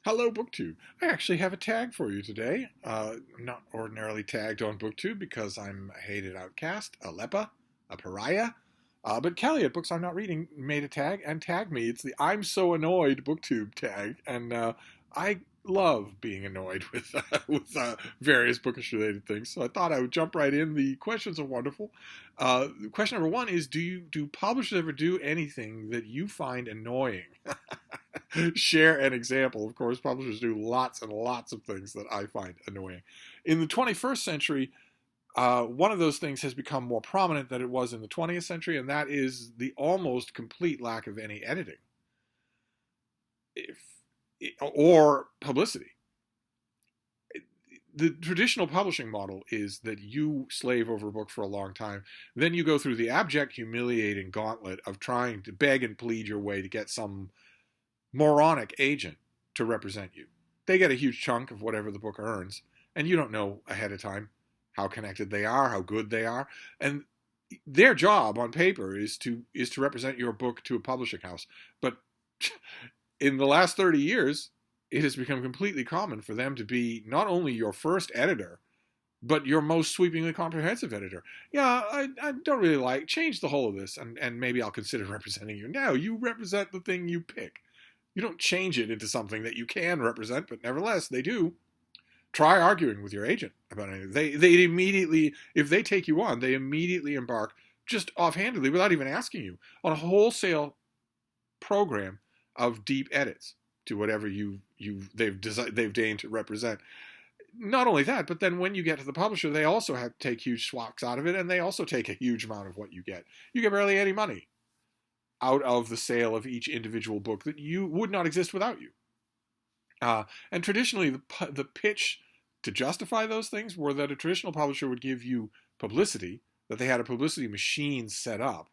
Hello, BookTube. I actually have a tag for you today. I'm not ordinarily tagged on BookTube because I'm a hated outcast, a leper, a pariah. But Kelly at Books I'm Not Reading made a tag and tagged me. It's the I'm So Annoyed BookTube tag. And I love being annoyed with various bookish related things. So I thought I would jump right in. The questions are wonderful. Question number one is, do publishers ever do anything that you find annoying? Share an example. Of course, publishers do lots and lots of things that I find annoying. In the 21st century, one of those things has become more prominent than it was in the 20th century, and that is the almost complete lack of any editing or publicity. The traditional publishing model is that you slave over a book for a long time, then you go through the abject, humiliating gauntlet of trying to beg and plead your way to get some moronic agent to represent you. They get a huge chunk of whatever the book earns, and you don't know ahead of time how connected they are, how good they are, and their job on paper is to represent your book to a publishing house. But in the last 30 years, it has become completely common for them to be not only your first editor, but your most sweepingly comprehensive editor. Yeah, I don't really change the whole of this, and maybe I'll consider representing you. No, you represent the thing you pick. You don't change it into something that you can represent, but nevertheless, they do. Try arguing with your agent about anything. They immediately, if they take you on, they immediately embark, just offhandedly, without even asking you, on a wholesale program of deep edits to whatever they've deigned to represent. Not only that, but then when you get to the publisher, they also have to take huge swaths out of it, and they also take a huge amount of what you get. You get barely any money out of the sale of each individual book that you would not exist without you. And traditionally, the pitch to justify those things were that a traditional publisher would give you publicity, that they had a publicity machine set up,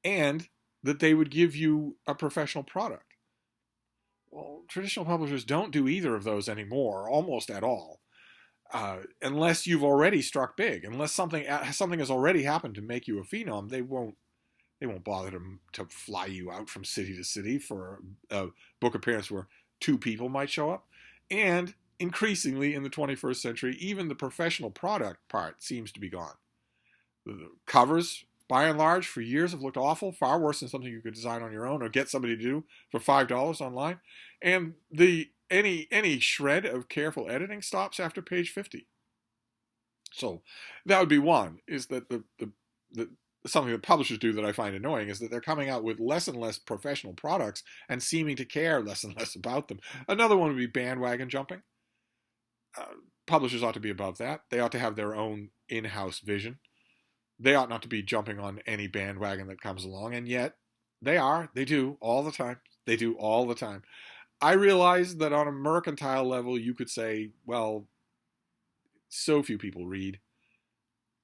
and that they would give you a professional product. Well, traditional publishers don't do either of those anymore, almost at all, unless you've already struck big. Unless something has already happened to make you a phenom, they won't bother to fly you out from city to city for a book appearance where two people might show up. And increasingly in the 21st century, even the professional product part seems to be gone. The covers, by and large, for years have looked awful, far worse than something you could design on your own or get somebody to do for $5 online. And any shred of careful editing stops after page 50. So that would be one, is that the something that publishers do that I find annoying is that they're coming out with less and less professional products and seeming to care less and less about them. Another one would be bandwagon jumping. Publishers ought to be above that. They ought to have their own in-house vision. They ought not to be jumping on any bandwagon that comes along, and yet they are. They do all the time. They do all the time. I realize that on a mercantile level, you could say, well, so few people read,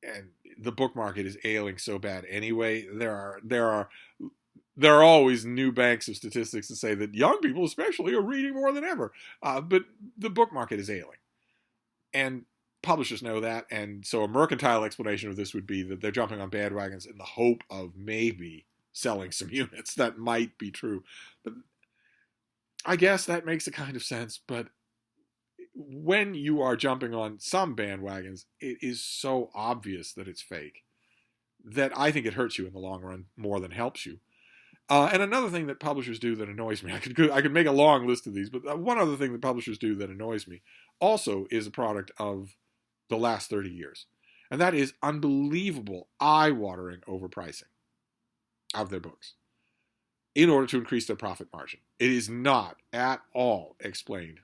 and the book market is ailing so bad anyway. There are always new banks of statistics that say that young people especially are reading more than ever. But the book market is ailing. And publishers know that. And so a mercantile explanation of this would be that they're jumping on bandwagons in the hope of maybe selling some units. That might be true. But I guess that makes a kind of sense. But when you are jumping on some bandwagons, it is so obvious that it's fake that I think it hurts you in the long run more than helps you. And another thing that publishers do that annoys me, I could make a long list of these, but one other thing that publishers do that annoys me also is a product of the last 30 years. And that is unbelievable, eye-watering overpricing of their books in order to increase their profit margin. It is not at all explained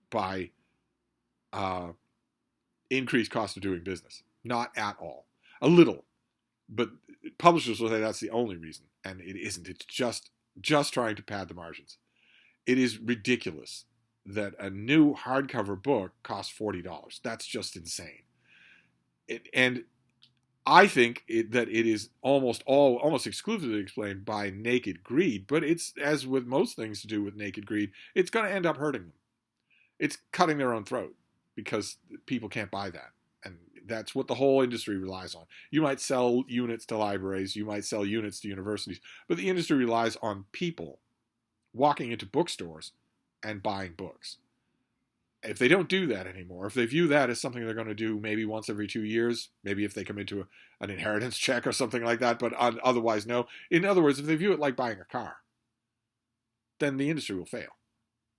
by increased cost of doing business. Not at all. A little. But publishers will say that's the only reason. And it isn't. It's just trying to pad the margins. It is ridiculous that a new hardcover book costs $40. That's just insane. And I think that it is almost exclusively explained by naked greed. But it's, as with most things to do with naked greed, it's going to end up hurting them. It's cutting their own throat because people can't buy that. And that's what the whole industry relies on. You might sell units to libraries, you might sell units to universities, but the industry relies on people walking into bookstores and buying books. If they don't do that anymore, if they view that as something they're going to do maybe once every 2 years, maybe if they come into an inheritance check or something like that, but otherwise no. In other words, if they view it like buying a car, then the industry will fail.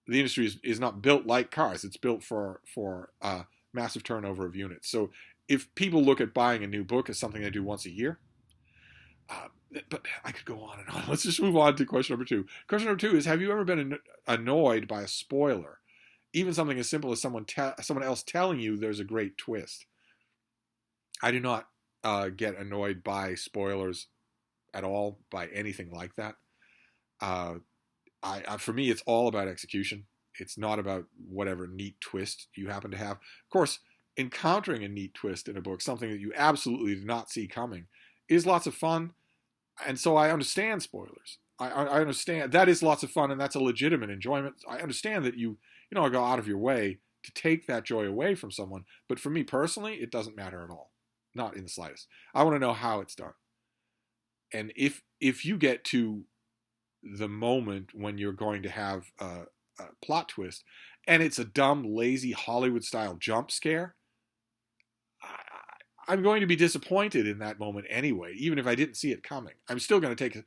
The industry is not built like cars. It's built for massive turnover of units. So if people look at buying a new book as something they do once a year, but I could go on and on. Let's just move on to question number 2. Question number 2 is, have you ever been annoyed by a spoiler? Even something as simple as someone else telling you there's a great twist. I do not get annoyed by spoilers at all, by anything like that. For me, it's all about execution. It's not about whatever neat twist you happen to have. Of course, encountering a neat twist in a book, something that you absolutely did not see coming, is lots of fun. And so I understand spoilers. I understand that is lots of fun, and that's a legitimate enjoyment. I understand that you go out of your way to take that joy away from someone. But for me personally, it doesn't matter at all. Not in the slightest. I want to know how it's done. And if you get to the moment when you're going to have a plot twist, and it's a dumb, lazy Hollywood-style jump scare, I'm going to be disappointed in that moment anyway, even if I didn't see it coming. I'm still going to take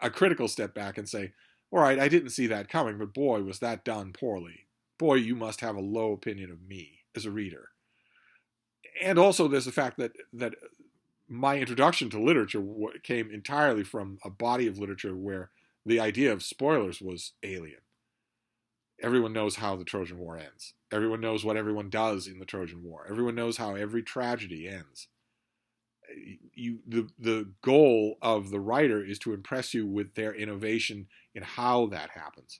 a critical step back and say, all right, I didn't see that coming, but boy, was that done poorly. Boy, you must have a low opinion of me as a reader. And also there's the fact that my introduction to literature came entirely from a body of literature where the idea of spoilers was alien. Everyone knows how the Trojan War ends. Everyone knows what everyone does in the Trojan War. Everyone knows how every tragedy ends. The goal of the writer is to impress you with their innovation in how that happens,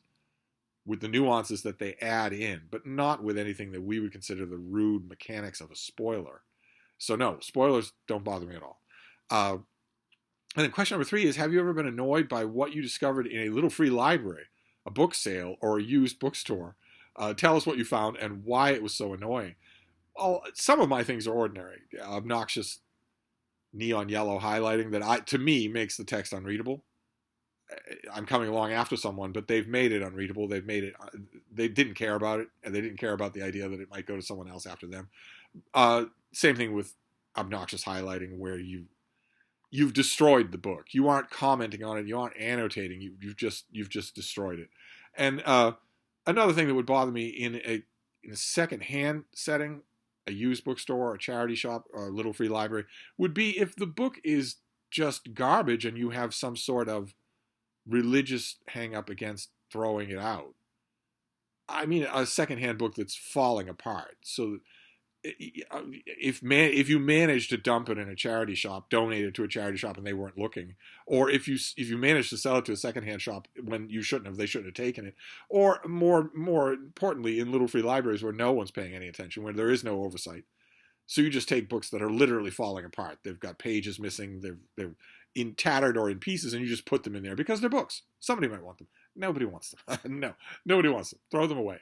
with the nuances that they add in, but not with anything that we would consider the rude mechanics of a spoiler. So no, spoilers don't bother me at all. And then question number 3 is, have you ever been annoyed by what you discovered in a little free library, a book sale, or a used bookstore? Tell us what you found and why it was so annoying. Well, some of my things are ordinary. Obnoxious neon yellow highlighting that to me makes the text unreadable. I'm coming along after someone, but they've made it unreadable. They didn't care about it, and they didn't care about the idea that it might go to someone else after them. Same thing with obnoxious highlighting, where you've destroyed the book. You aren't commenting on it. You aren't annotating. You've just destroyed it. And another thing that would bother me in a second-hand setting, a used bookstore, a charity shop, or a little free library, would be if the book is just garbage and you have some sort of religious hang up against throwing it out. I mean, a secondhand book that's falling apart. So if you manage to dump it in a charity shop, donate it to a charity shop and they weren't looking, or if you manage to sell it to a secondhand shop when you shouldn't have, they shouldn't have taken it, or more importantly, in little free libraries where no one's paying any attention, where there is no oversight. So you just take books that are literally falling apart. They've got pages missing. They're in tattered or in pieces, and you just put them in there because they're books. Somebody might want them. Nobody wants them. No, nobody wants them. Throw them away.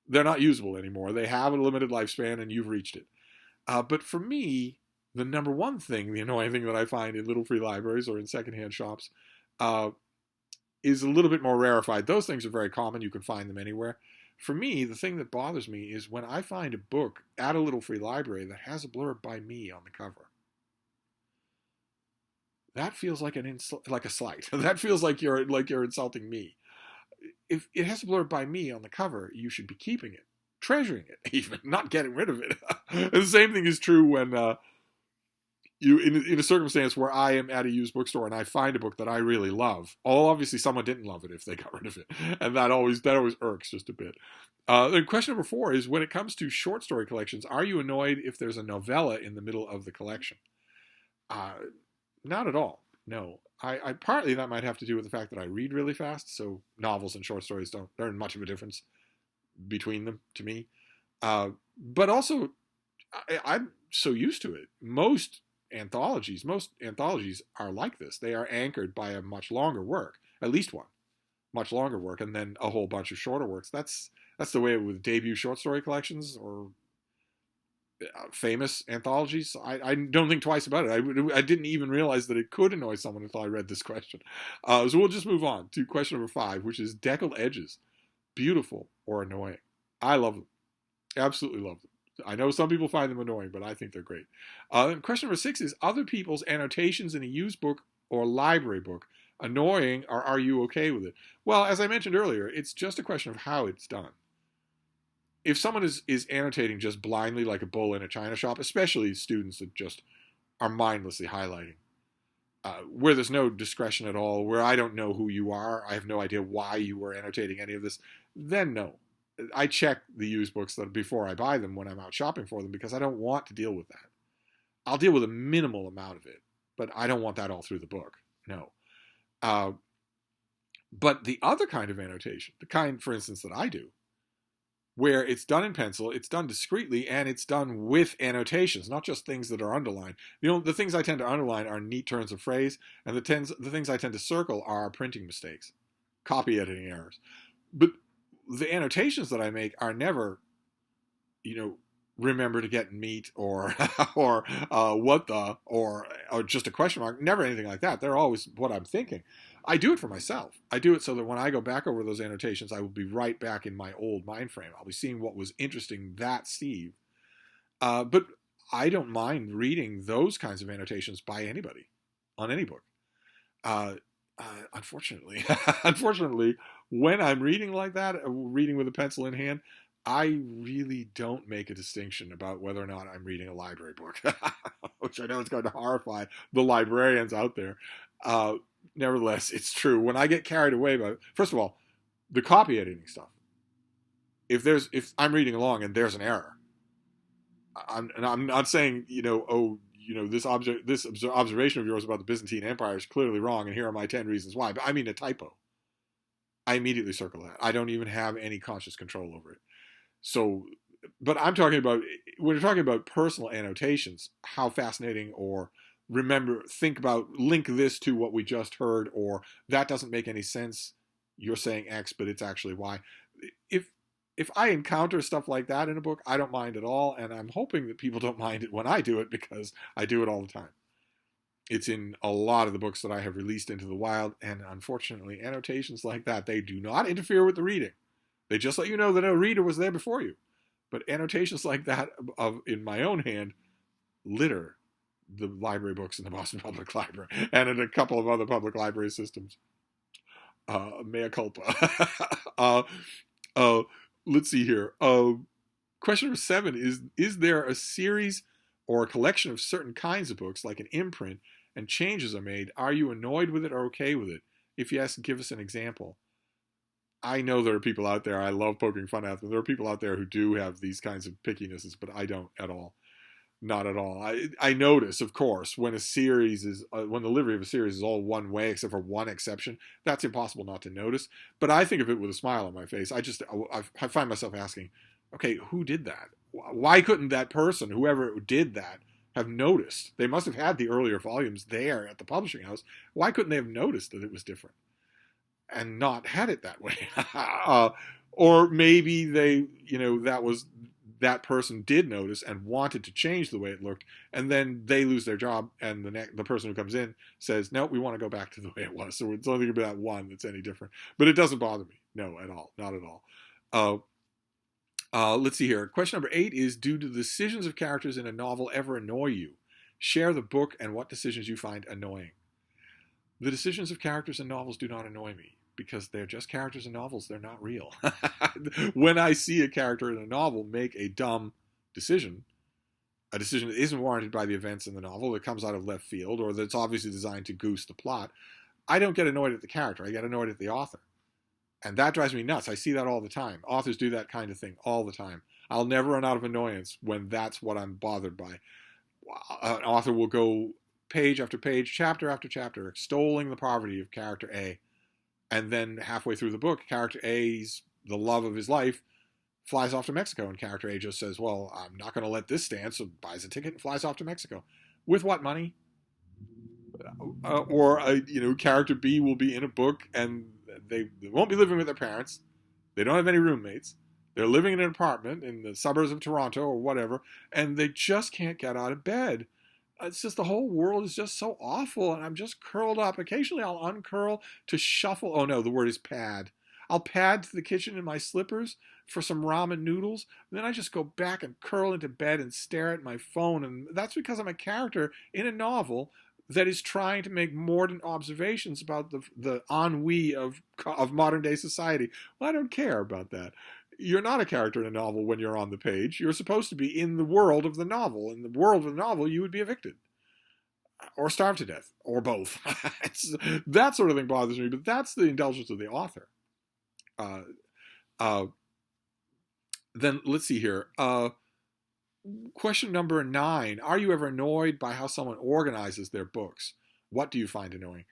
They're not usable anymore. They have a limited lifespan, and you've reached it. But for me, the number one thing, the annoying thing that I find in little free libraries or in secondhand shops, is a little bit more rarefied. Those things are very common. You can find them anywhere. For me, the thing that bothers me is when I find a book at a little free library that has a blurb by me on the cover. That feels like like a slight. That feels like you're insulting me. If it has a blurb by me on the cover, you should be keeping it, treasuring it, even not getting rid of it. And the same thing is true when you in a circumstance where I am at a used bookstore and I find a book that I really love. Obviously, someone didn't love it if they got rid of it, and that always irks just a bit. Then question number 4 is, when it comes to short story collections, are you annoyed if there's a novella in the middle of the collection? Not at all. No. I partly that might have to do with the fact that I read really fast, so novels and short stories there isn't much of a difference between them to me. But also, I'm so used to it. Most anthologies are like this. They are anchored by a much longer work, at least one, much longer work, and then a whole bunch of shorter works. That's the way with debut short story collections or famous anthologies. I don't think twice about it. I didn't even realize that it could annoy someone until I read this question. So we'll just move on to question number 5, which is deckled edges. Beautiful, or annoying. I love them. Absolutely love them. I know some people find them annoying, but I think they're great. Question number 6 is, other people's annotations in a used book or library book annoying, or are you okay with it? Well, as I mentioned earlier, it's just a question of how it's done. If someone is annotating just blindly like a bull in a china shop, especially students that just are mindlessly highlighting, where there's no discretion at all, where I don't know who you are, I have no idea why you were annotating any of this, then no. I check the used books before I buy them when I'm out shopping for them, because I don't want to deal with that. I'll deal with a minimal amount of it, but I don't want that all through the book. No. But the other kind of annotation, the kind, for instance, that I do, where it's done in pencil, it's done discreetly, and it's done with annotations, not just things that are underlined. The things I tend to underline are neat turns of phrase, and the things I tend to circle are printing mistakes, copy editing errors. But the annotations that I make are never, remember to get meat or what the, or just a question mark. Never anything like that. They're always what I'm thinking. I do it for myself. I do it so that when I go back over those annotations, I will be right back in my old mind frame. I'll be seeing what was interesting that Steve. But I don't mind reading those kinds of annotations by anybody on any book. Unfortunately, when I'm reading like that, reading with a pencil in hand, I really don't make a distinction about whether or not I'm reading a library book, which I know is going to horrify the librarians out there. Nevertheless, it's true. When I get carried away by, first of all, the copy editing stuff. If I'm reading along and there's an error, I'm not saying, this observation of yours about the Byzantine Empire is clearly wrong, and here are my 10 reasons why. But I mean a typo. I immediately circle that. I don't even have any conscious control over it. So, but I'm talking about, when you're talking about personal annotations, how fascinating, or think about, link this to what we just heard, or that doesn't make any sense. You're saying X, but it's actually Y. If I encounter stuff like that in a book, I don't mind at all, and I'm hoping that people don't mind it when I do it, because I do it all the time. It's in a lot of the books that I have released into the wild, and unfortunately, annotations like that, they do not interfere with the reading. They just let you know that a reader was there before you. But annotations like that in my own hand litter the library books in the Boston Public Library and in a couple of other public library systems. Mea culpa. Let's see here. Question number 7 is there a series or a collection of certain kinds of books, like an imprint, and changes are made? Are you annoyed with it or okay with it? If yes, give us an example. I know there are people out there, I love poking fun at them, there are people out there who do have these kinds of pickinesses, but I don't at all. Not at all. I notice, of course, when when the livery of a series is all one way, except for one exception, that's impossible not to notice. But I think of it with a smile on my face. I find myself asking, okay, who did that? Why couldn't that person, whoever did that, have noticed? They must have had the earlier volumes there at the publishing house. Why couldn't they have noticed that it was different and not had it that way? Or maybe that person did notice and wanted to change the way it looked, and then they lose their job, and the person who comes in says, no, we want to go back to the way it was. So it's only going to be that one that's any different. But it doesn't bother me. No, at all. Not at all. Let's see here. Question number 8 is, do the decisions of characters in a novel ever annoy you? Share the book and what decisions you find annoying. The decisions of characters in novels do not annoy me, because they're just characters in novels. They're not real. When I see a character in a novel make a dumb decision, a decision that isn't warranted by the events in the novel, that comes out of left field, or that's obviously designed to goose the plot, I don't get annoyed at the character. I get annoyed at the author. And that drives me nuts. I see that all the time. Authors do that kind of thing all the time. I'll never run out of annoyance when that's what I'm bothered by. An author will go page after page, chapter after chapter, extolling the poverty of character A. And then halfway through the book, character A's, the love of his life, flies off to Mexico. And character A just says, well, I'm not going to let this stand, so buys a ticket and flies off to Mexico. With what money? Character B will be in a book, and they won't be living with their parents. They don't have any roommates. They're living in an apartment in the suburbs of Toronto or whatever, and they just can't get out of bed. It's just, the whole world is just so awful, and I'm just curled up. Occasionally I'll uncurl to shuffle. Oh no, the word is pad. I'll pad to the kitchen in my slippers for some ramen noodles, then I just go back and curl into bed and stare at my phone. And that's because I'm a character in a novel that is trying to make mordant observations about the ennui of modern day society. Well, I don't care about that. You're not a character in a novel when you're on the page. You're supposed to be in the world of the novel. In the world of the novel, you would be evicted or starve to death, or both. That sort of thing bothers me, but that's the indulgence of the author. Then let's see here. Question number 9. Are you ever annoyed by how someone organizes their books? What do you find annoying?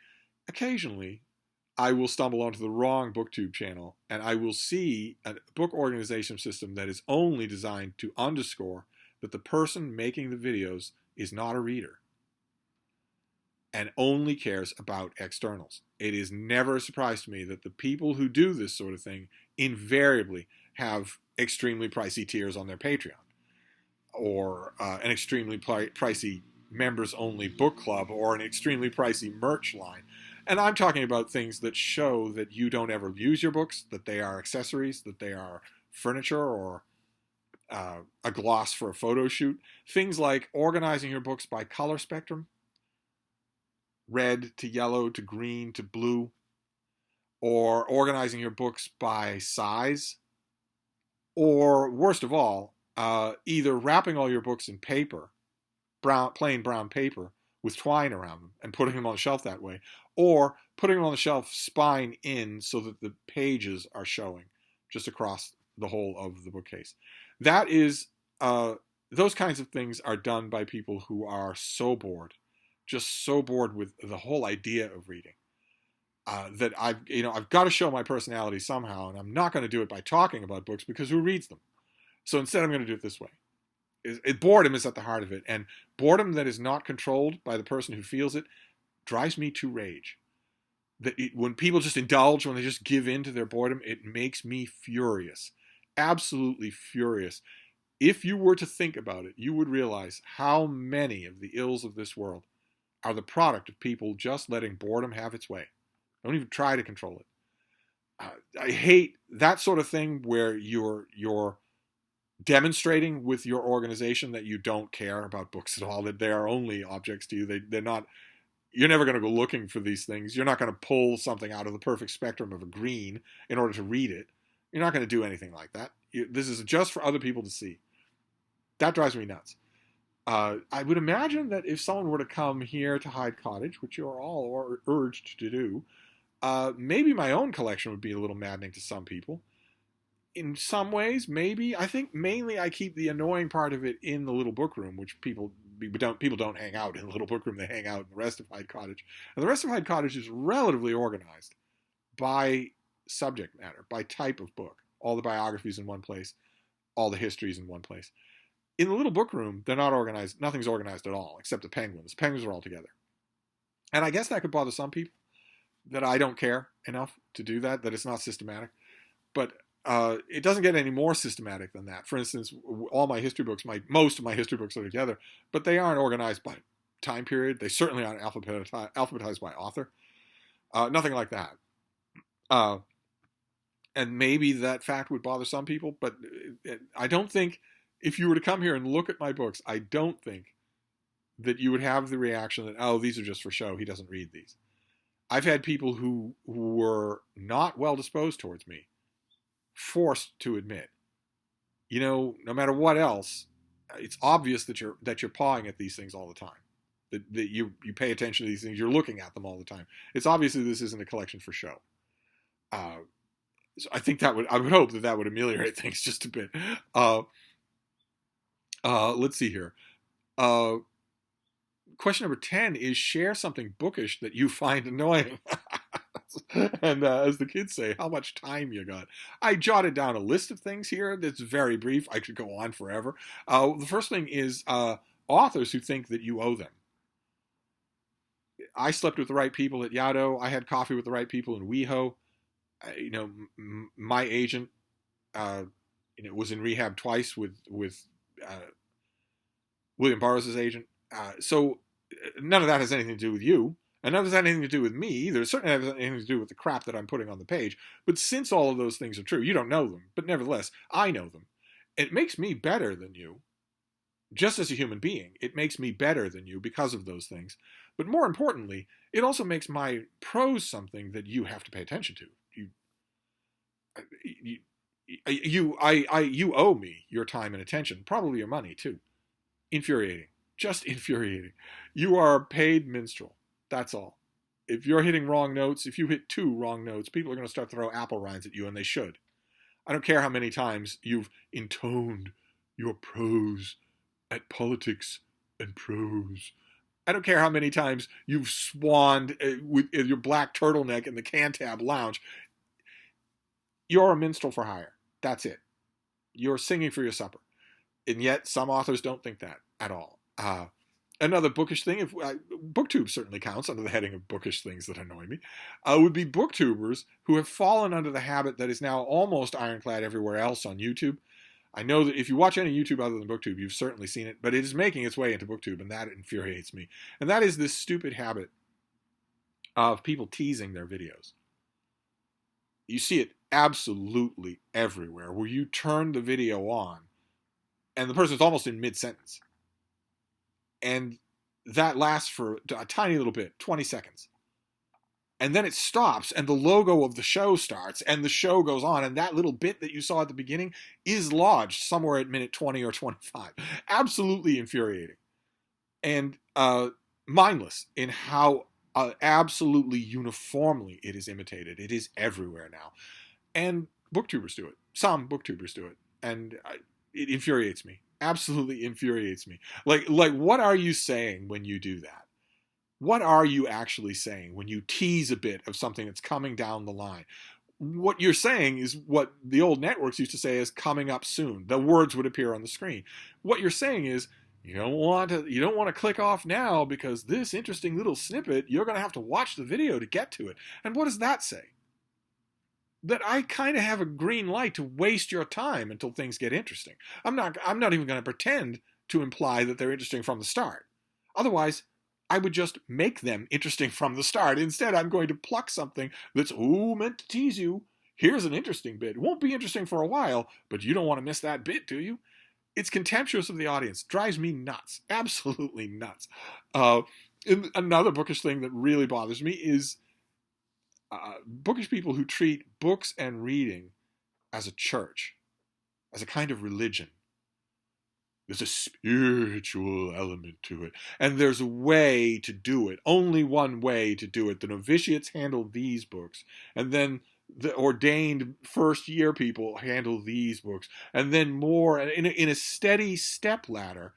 Occasionally, I will stumble onto the wrong BookTube channel, and I will see a book organization system that is only designed to underscore that the person making the videos is not a reader and only cares about externals. It is never a surprise to me that the people who do this sort of thing invariably have extremely pricey tiers on their Patreon, or an extremely pricey members-only book club, or an extremely pricey merch line. And I'm talking about things that show that you don't ever use your books, that they are accessories, that they are furniture, or a gloss for a photo shoot. Things like organizing your books by color spectrum, red to yellow to green to blue, or organizing your books by size, or worst of all, either wrapping all your books in paper, plain brown paper, with twine around them and putting them on the shelf that way, or putting them on the shelf spine in so that the pages are showing just across the whole of the bookcase. That is, those kinds of things are done by people who are so bored, just so bored with the whole idea of reading, that I've got to show my personality somehow, and I'm not going to do it by talking about books, because who reads them? So instead, I'm going to do it this way. Boredom is at the heart of it, and boredom that is not controlled by the person who feels it drives me to rage. When people just indulge, when they just give in to their boredom, it makes me furious, absolutely furious. If you were to think about it, you would realize how many of the ills of this world are the product of people just letting boredom have its way. Don't even try to control it. I hate that sort of thing where you're demonstrating with your organization that you don't care about books at all, that they are only objects to you. They're not. You're never going to go looking for these things. You're not going to pull something out of the perfect spectrum of a green in order to read it. You're not going to do anything like that. This is just for other people to see. That drives me nuts. I would imagine that if someone were to come here to Hyde Cottage, which you are all urged to do, maybe my own collection would be a little maddening to some people. In some ways, maybe. I think mainly I keep the annoying part of it in the little book room, which people don't hang out in the little book room. They hang out in the rest of Hyde Cottage. And the rest of Hyde Cottage is relatively organized by subject matter, by type of book. All the biographies in one place, all the histories in one place. In the little book room, they're not organized. Nothing's organized at all, except the penguins. The penguins are all together. And I guess that could bother some people, that I don't care enough to do that it's not systematic. But it doesn't get any more systematic than that. For instance, all my history books, most of my history books are together, but they aren't organized by time period. They certainly aren't alphabetized by author. Nothing like that. And maybe that fact would bother some people, but I don't think, if you were to come here and look at my books, I don't think that you would have the reaction that, oh, these are just for show. He doesn't read these. I've had people who were not well disposed towards me forced to admit, no matter what else, it's obvious that you're pawing at these things all the time. That you pay attention to these things, you're looking at them all the time. It's obviously this isn't a collection for show. So I think I would hope that would ameliorate things just a bit. Let's see here. Question number 10 is, share something bookish that you find annoying. And as the kids say, how much time you got? I jotted down a list of things here that's very brief. I could go on forever. The first thing is authors who think that you owe them. I slept with the right people at Yaddo. I had coffee with the right people in WeHo. My agent, was in rehab twice with William Burroughs' agent. So none of that has anything to do with you. And none of that has anything to do with me either. It certainly has anything to do with the crap that I'm putting on the page. But since all of those things are true, you don't know them, but nevertheless, I know them. It makes me better than you. Just as a human being, it makes me better than you because of those things. But more importantly, it also makes my prose something that you have to pay attention to. You owe me your time and attention, probably your money too. Infuriating. Just infuriating. You are a paid minstrel. That's all. If you're hitting wrong notes, if you hit 2 wrong notes, people are going to start to throw apple rinds at you, and they should. I don't care how many times you've intoned your prose at politics and prose. I don't care how many times you've swanned with your black turtleneck in the Cantab lounge. You're a minstrel for hire. That's it. You're singing for your supper. And yet, some authors don't think that at all. Another bookish thing, BookTube certainly counts under the heading of bookish things that annoy me, would be booktubers who have fallen under the habit that is now almost ironclad everywhere else on YouTube. I know that if you watch any YouTube other than BookTube, you've certainly seen it, but it is making its way into BookTube, and that infuriates me. And that is this stupid habit of people teasing their videos. You see it absolutely everywhere, where you turn the video on, and the person's almost in mid-sentence. And that lasts for a tiny little bit, 20 seconds. And then it stops, and the logo of the show starts, and the show goes on, and that little bit that you saw at the beginning is lodged somewhere at minute 20 or 25. Absolutely infuriating. And mindless in how absolutely uniformly it is imitated. It is everywhere now. And booktubers do it. Some booktubers do it. And it infuriates me. Absolutely infuriates me. Like, what are you saying when you do that? What are you actually saying when you tease a bit of something that's coming down the line? What you're saying is what the old networks used to say is coming up soon. The words would appear on the screen. What you're saying is you don't want to click off now because this interesting little snippet, you're going to have to watch the video to get to it. And what does that say? That I kind of have a green light to waste your time until things get interesting. I'm not even going to pretend to imply that they're interesting from the start. Otherwise, I would just make them interesting from the start. Instead, I'm going to pluck something that's, meant to tease you. Here's an interesting bit. It won't be interesting for a while, but you don't want to miss that bit, do you? It's contemptuous of the audience. Drives me nuts. Absolutely nuts. Another bookish thing that really bothers me is bookish people who treat books and reading as a church, as a kind of religion. There's a spiritual element to it. And there's a way to do it. Only one way to do it. The novitiates handle these books. And then the ordained first-year people handle these books. And then more, in a steady step ladder,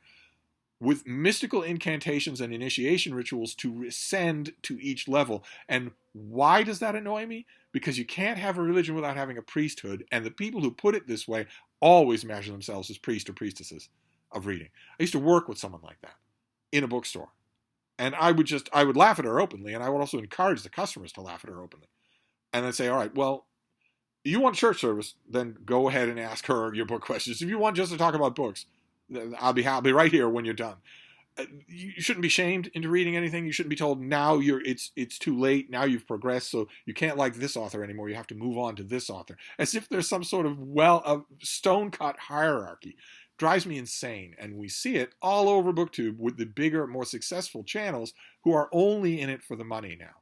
with mystical incantations and initiation rituals to ascend to each level. And why does that annoy me? Because you can't have a religion without having a priesthood. And the people who put it this way always measure themselves as priests or priestesses of reading. I used to work with someone like that in a bookstore. And I would laugh at her openly, and I would also encourage the customers to laugh at her openly. And I'd say, all right, well, you want church service, then go ahead and ask her your book questions. If you want just to talk about books, I'll be right here when you're done. You shouldn't be shamed into reading anything. You shouldn't be told now it's too late. Now you've progressed, so you can't like this author anymore. You have to move on to this author. As if there's some sort of stone-cut hierarchy. Drives me insane, and we see it all over BookTube with the bigger, more successful channels who are only in it for the money now.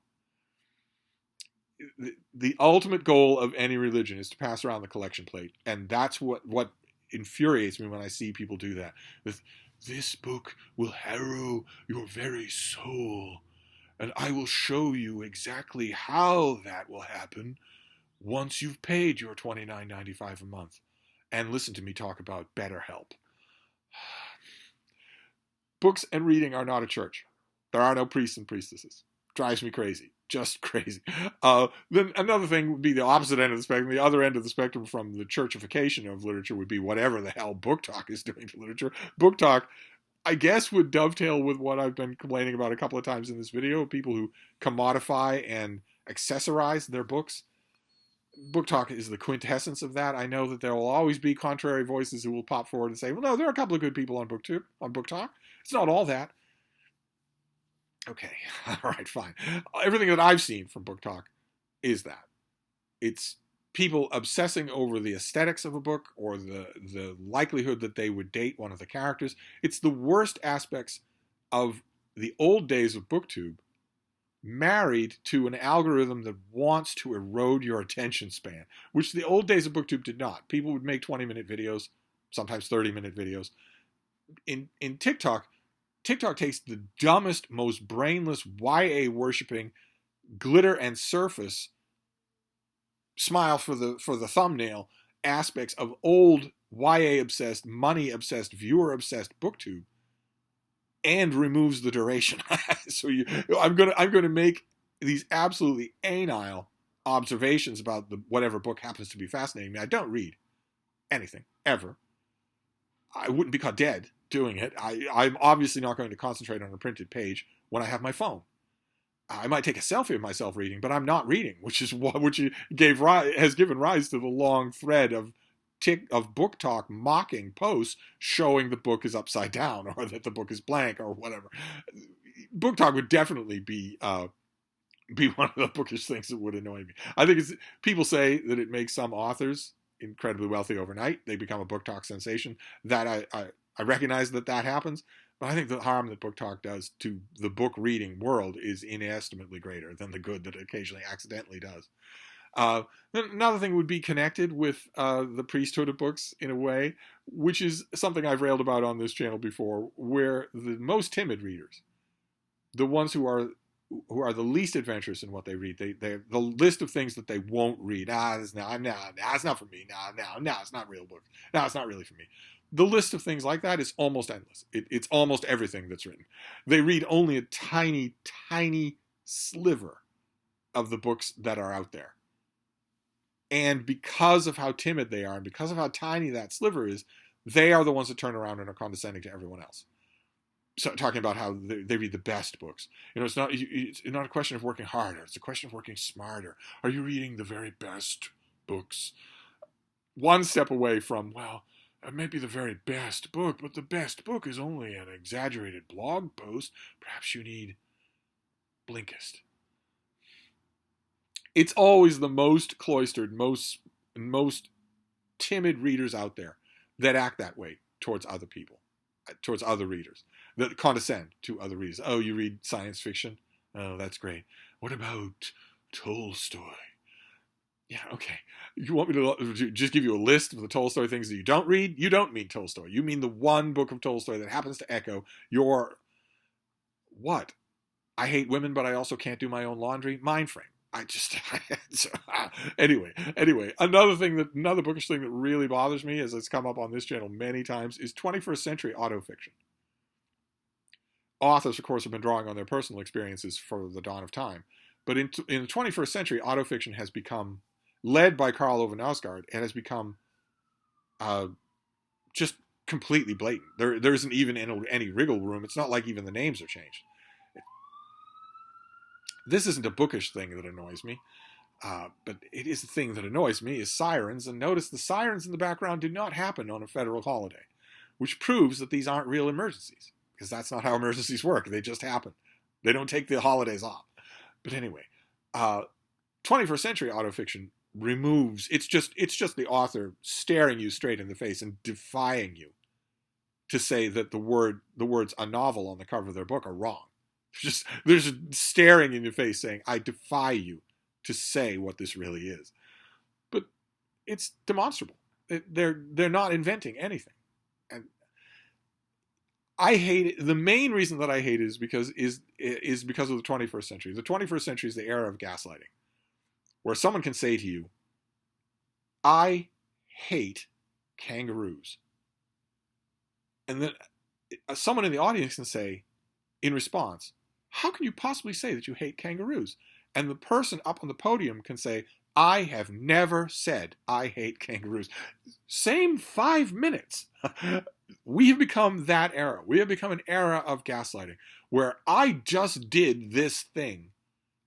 The ultimate goal of any religion is to pass around the collection plate, and that's what infuriates me when I see people do that. This book will harrow your very soul, and I will show you exactly how that will happen once you've paid your $29.95 a month. And listen to me talk about BetterHelp. Books and reading are not a church. There are no priests and priestesses. Drives me crazy. Just crazy. Then another thing would be the opposite end of the spectrum. The other end of the spectrum from the churchification of literature would be whatever the hell Book Talk is doing to literature. Book Talk, I guess, would dovetail with what I've been complaining about a couple of times in this video. People who commodify and accessorize their books. Book Talk is the quintessence of that. I know that there will always be contrary voices who will pop forward and say, well, no, there are a couple of good people on BookTube, on Book Talk. It's not all that. Okay, all right, fine. Everything that I've seen from Book Talk is that. It's people obsessing over the aesthetics of a book or the likelihood that they would date one of the characters. It's the worst aspects of the old days of BookTube married to an algorithm that wants to erode your attention span, which the old days of BookTube did not. People would make 20-minute videos, sometimes 30-minute videos. In TikTok, TikTok takes the dumbest, most brainless, YA worshipping, glitter and surface, smile for the thumbnail aspects of old YA obsessed, money obsessed, viewer obsessed BookTube, and removes the duration. So I'm gonna make these absolutely anile observations about whatever book happens to be fascinating me. I don't read anything ever. I wouldn't be caught dead doing it. I'm obviously not going to concentrate on a printed page when I have my phone. I might take a selfie of myself reading, but I'm not reading, which has given rise to the long thread of Book Talk mocking posts showing the book is upside down or that the book is blank or whatever. Book Talk would definitely be one of the bookish things that would annoy me. I think people say that it makes some authors incredibly wealthy overnight. They become a Book Talk sensation. That I recognize that happens. But I think the harm that Book Talk does to the book reading world is inestimably greater than the good that it occasionally accidentally does. Another thing would be connected with the priesthood of books in a way, which is something I've railed about on this channel before, where the most timid readers, the ones who are the least adventurous in what they read, they the list of things that they won't read. It's not for me. It's not real books. It's not really for me. The list of things like that is almost endless. It's almost everything that's written. They read only a tiny, tiny sliver of the books that are out there. And because of how timid they are and because of how tiny that sliver is, they are the ones that turn around and are condescending to everyone else. So talking about how they read the best books. It's not a question of working harder. It's a question of working smarter. Are you reading the very best books? One step away from, well, it may be the very best book, but the best book is only an exaggerated blog post. Perhaps you need Blinkist. It's always the most cloistered, most timid readers out there that act that way towards other people, towards other readers, that condescend to other readers. Oh, you read science fiction? Oh, that's great. What about Tolstoy? Yeah, okay. You want me to just give you a list of the Tolstoy things that you don't read? You don't mean Tolstoy. You mean the one book of Tolstoy that happens to echo your, what? I hate women, but I also can't do my own laundry? Mind frame. Anyway, another bookish thing that really bothers me, as it's come up on this channel many times, is 21st century autofiction. Authors, of course, have been drawing on their personal experiences for the dawn of time. But in the 21st century, autofiction has become, led by Karl Ove Knausgaard, it has become just completely blatant. There isn't even any wriggle room. It's not like even the names are changed. This isn't a bookish thing that annoys me, but it is the thing that annoys me is sirens. And notice the sirens in the background do not happen on a federal holiday, which proves that these aren't real emergencies, because that's not how emergencies work. They just happen. They don't take the holidays off. But anyway, 21st century autofiction removes, it's just the author staring you straight in the face and defying you to say that the words a novel on the cover of their book are wrong. They're just staring in your face saying, I defy you to say what this really is. But it's demonstrable. They're not inventing anything. And I hate it. The main reason that I hate it is because of the 21st century. The 21st century is the era of gaslighting, where someone can say to you, I hate kangaroos. And then someone in the audience can say, in response, how can you possibly say that you hate kangaroos? And the person up on the podium can say, I have never said I hate kangaroos. Same 5 minutes. We have become that era. We have become an era of gaslighting where I just did this thing,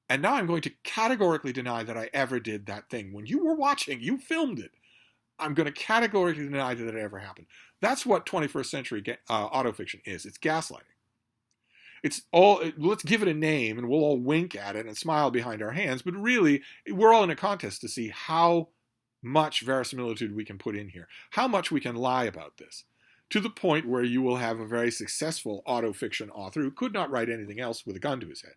and now I'm going to categorically deny that I ever did that thing. When you were watching, you filmed it. I'm going to categorically deny that it ever happened. That's what 21st century autofiction is. It's gaslighting. let's give it a name and we'll all wink at it and smile behind our hands. But really, we're all in a contest to see how much verisimilitude we can put in here, how much we can lie about this, to the point where you will have a very successful autofiction author who could not write anything else with a gun to his head.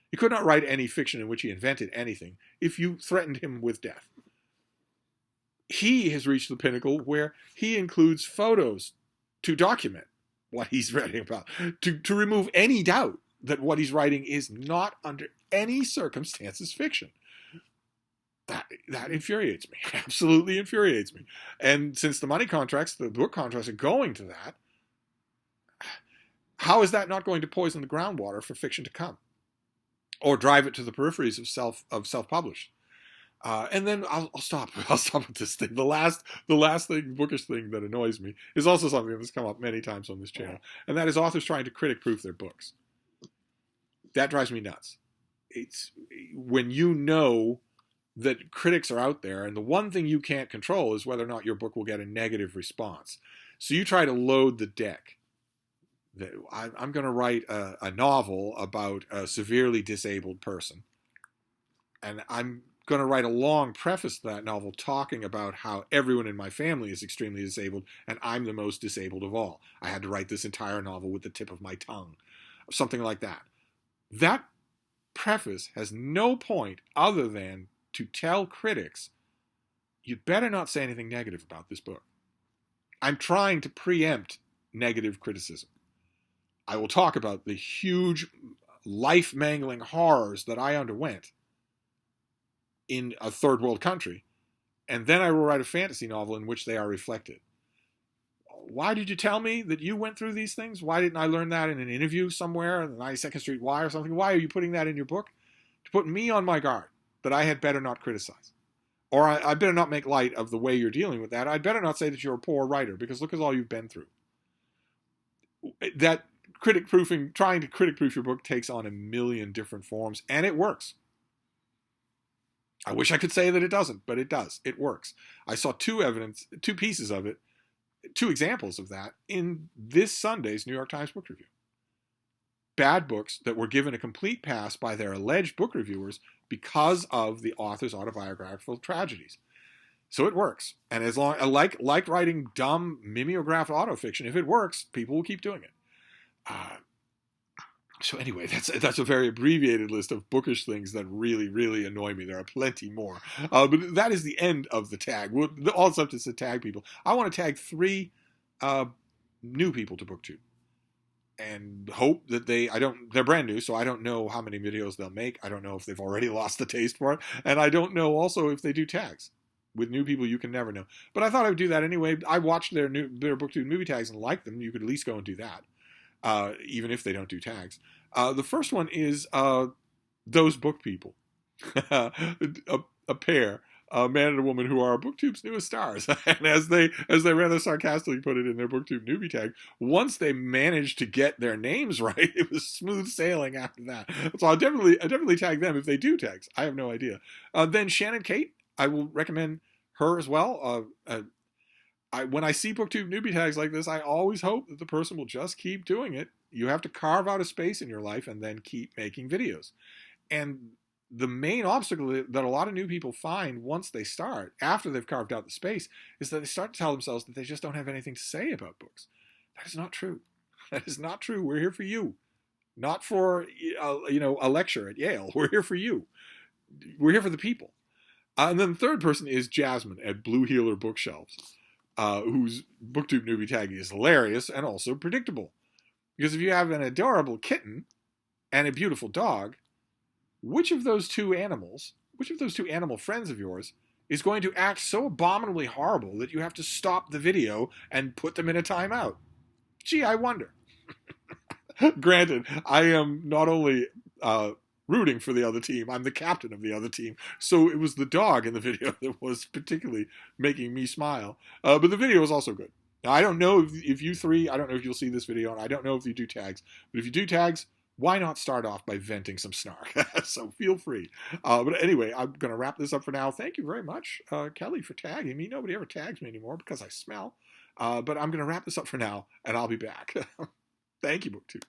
He could not write any fiction in which he invented anything if you threatened him with death. He has reached the pinnacle where he includes photos to document what he's writing about, to remove any doubt that what he's writing is not under any circumstances fiction. That infuriates me, absolutely infuriates me. And since the money contracts, the book contracts are going to that, how is that not going to poison the groundwater for fiction to come? Or drive it to the peripheries of self-published? And then I'll stop. I'll stop with this thing. The last thing, bookish thing that annoys me is also something that's come up many times on this channel, and that is authors trying to critic-proof their books. That drives me nuts. It's when you know that critics are out there, and the one thing you can't control is whether or not your book will get a negative response. So you try to load the deck. I'm going to write a novel about a severely disabled person, and I'm going to write a long preface to that novel talking about how everyone in my family is extremely disabled, and I'm the most disabled of all. I had to write this entire novel with the tip of my tongue, something like that. That preface has no point other than to tell critics, you'd better not say anything negative about this book. I'm trying to preempt negative criticism. I will talk about the huge life-mangling horrors that I underwent in a third world country, and then I will write a fantasy novel in which they are reflected. Why did you tell me that you went through these things? Why didn't I learn that in an interview somewhere in the 92nd Street Y or something? Why are you putting that in your book? To put me on my guard, that I had better not criticize. Or I better not make light of the way you're dealing with that. I'd better not say that you're a poor writer, because look at all you've been through. That critic-proofing, trying to critic-proof your book takes on a million different forms, and it works. I wish I could say that it doesn't, but it does. It works. I saw two pieces of it, two examples of that in this Sunday's New York Times Book Review. Bad books that were given a complete pass by their alleged book reviewers because of the author's autobiographical tragedies. So it works. And as long, like writing dumb mimeographed autofiction, if it works, people will keep doing it. So anyway, that's a very abbreviated list of bookish things that really, really annoy me. There are plenty more. But that is the end of the tag. All it's up to is to tag people. I want to tag 3 new people to BookTube. And hope that they're brand new, so I don't know how many videos they'll make. I don't know if they've already lost the taste for it. And I don't know also if they do tags. With new people, you can never know. But I thought I would do that anyway. I watched their BookTube Newbie Tags and liked them. You could at least go and do that, even if they don't do tags. The first one is Those Book People. a pair. A man and a woman who are BookTube's newest stars. And as they rather sarcastically put it in their BookTube Newbie Tag, once they managed to get their names right, it was smooth sailing after that. So I definitely tag them if they do tags. I have no idea. Then Shannon Kate, I will recommend her as well. When I see BookTube Newbie Tags like this, I always hope that the person will just keep doing it. You have to carve out a space in your life and then keep making videos. And the main obstacle that a lot of new people find once they start, after they've carved out the space, is that they start to tell themselves that they just don't have anything to say about books. That is not true. That is not true. We're here for you. Not for a lecture at Yale. We're here for you. We're here for the people. And then the third person is Jasmine at Blue Heeler Bookshelves, whose BookTube Newbie Tag is hilarious and also predictable. Because if you have an adorable kitten and a beautiful dog, which of those two animal friends of yours is going to act so abominably horrible that you have to stop the video and put them in a timeout? Gee, I wonder. Granted, I am not only rooting for the other team, I'm the captain of the other team, so it was the dog in the video that was particularly making me smile. But the video was also good. Now, I don't know if you three, I don't know if you'll see this video, and I don't know if you do tags, but if you do tags, why not start off by venting some snark? So feel free. But anyway, I'm going to wrap this up for now. Thank you very much, Kelly, for tagging me. Nobody ever tags me anymore because I smell. But I'm going to wrap this up for now, and I'll be back. Thank you, BookTube.